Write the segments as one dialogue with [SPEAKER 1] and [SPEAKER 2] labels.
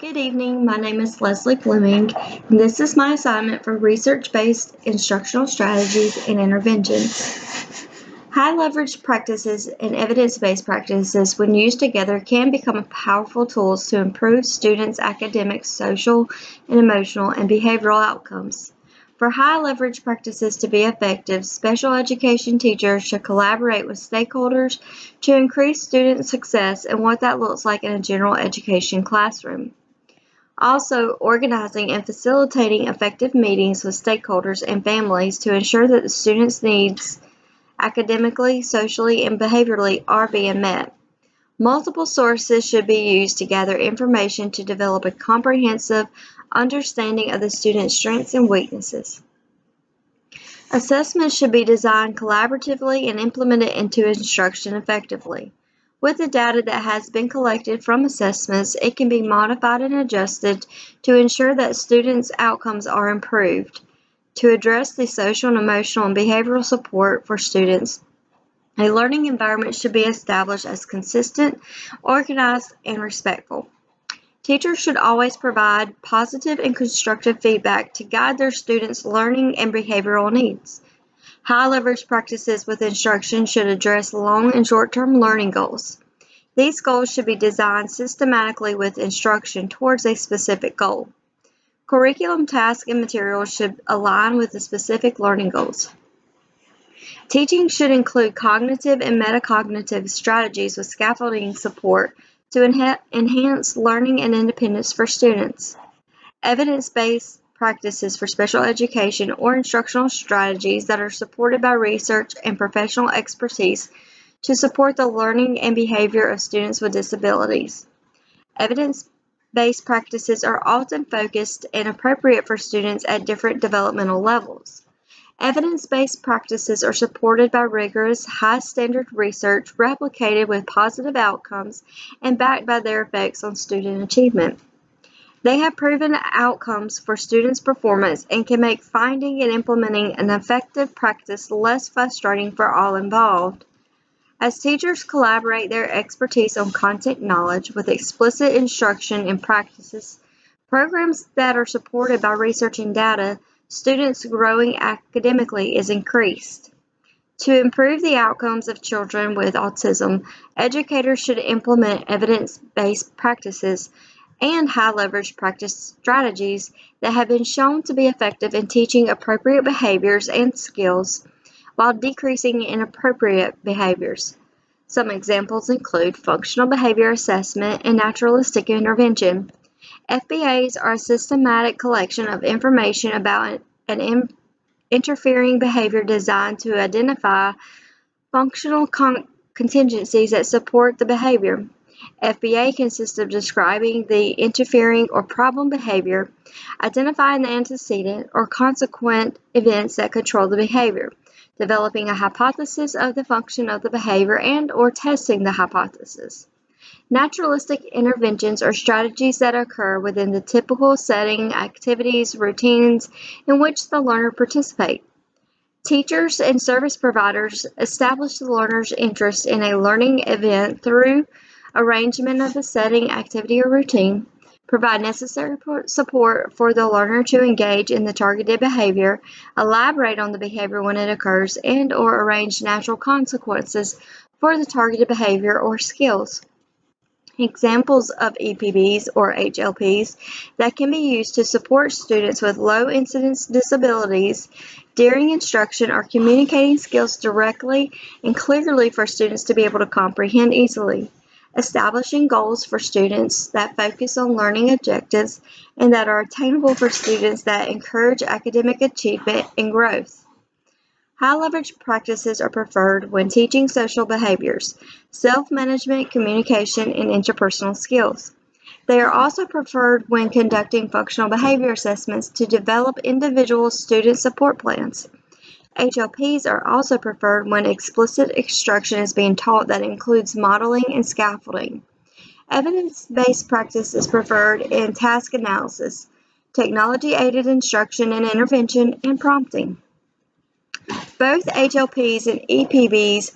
[SPEAKER 1] Good evening. My name is Leslie Fleming, and this is my assignment for research-based instructional strategies and interventions. High leverage practices and evidence-based practices, when used together, can become powerful tools to improve students' academic, social, and emotional and behavioral outcomes. For high leverage practices to be effective, special education teachers should collaborate with stakeholders to increase student success and what that looks like in a general education classroom. Also, organizing and facilitating effective meetings with stakeholders and families to ensure that the students' needs academically, socially, and behaviorally are being met. Multiple sources should be used to gather information to develop a comprehensive understanding of the student's strengths and weaknesses. Assessments should be designed collaboratively and implemented into instruction effectively. With the data that has been collected from assessments, it can be modified and adjusted to ensure that students' outcomes are improved. To address the social and emotional and behavioral support for students, a learning environment should be established as consistent, organized, and respectful. Teachers should always provide positive and constructive feedback to guide their students' learning and behavioral needs. High leverage practices with instruction should address long and short-term learning goals. These goals should be designed systematically with instruction towards a specific goal. Curriculum, tasks, and materials should align with the specific learning goals. Teaching should include cognitive and metacognitive strategies with scaffolding support to enhance learning and independence for students. Evidence-based practices for special education or instructional strategies that are supported by research and professional expertise to support the learning and behavior of students with disabilities. Evidence-based practices are often focused and appropriate for students at different developmental levels. Evidence-based practices are supported by rigorous, high-standard research replicated with positive outcomes and backed by their effects on student achievement. They have proven outcomes for students' performance and can make finding and implementing an effective practice less frustrating for all involved. As teachers collaborate their expertise on content knowledge with explicit instruction and practices, programs that are supported by research and data, students growing academically is increased. To improve the outcomes of children with autism, educators should implement evidence-based practices and high-leverage practice strategies that have been shown to be effective in teaching appropriate behaviors and skills while decreasing inappropriate behaviors. Some examples include functional behavior assessment and naturalistic intervention. FBAs are a systematic collection of information about an interfering behavior designed to identify functional contingencies that support the behavior. FBA consists of describing the interfering or problem behavior, identifying the antecedent or consequent events that control the behavior, developing a hypothesis of the function of the behavior, and/or testing the hypothesis. Naturalistic interventions are strategies that occur within the typical setting, activities, routines in which the learner participates. Teachers and service providers establish the learner's interest in a learning event through arrangement of the setting, activity, or routine, provide necessary support for the learner to engage in the targeted behavior, elaborate on the behavior when it occurs, and/or arrange natural consequences for the targeted behavior or skills. Examples of EPBs or HLPs that can be used to support students with low incidence disabilities during instruction are communicating skills directly and clearly for students to be able to comprehend easily, establishing goals for students that focus on learning objectives and that are attainable for students that encourage academic achievement and growth. High leverage practices are preferred when teaching social behaviors, self-management, communication, and interpersonal skills. They are also preferred when conducting functional behavior assessments to develop individual student support plans. HLPs are also preferred when explicit instruction is being taught that includes modeling and scaffolding. Evidence-based practice is preferred in task analysis, technology-aided instruction and intervention, and prompting. Both HLPs and EPBs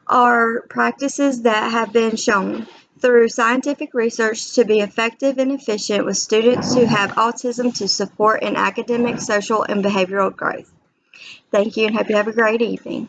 [SPEAKER 1] are practices that have been shown through scientific research to be effective and efficient with students who have autism to support in academic, social, and behavioral growth. Thank you and hope you have a great evening.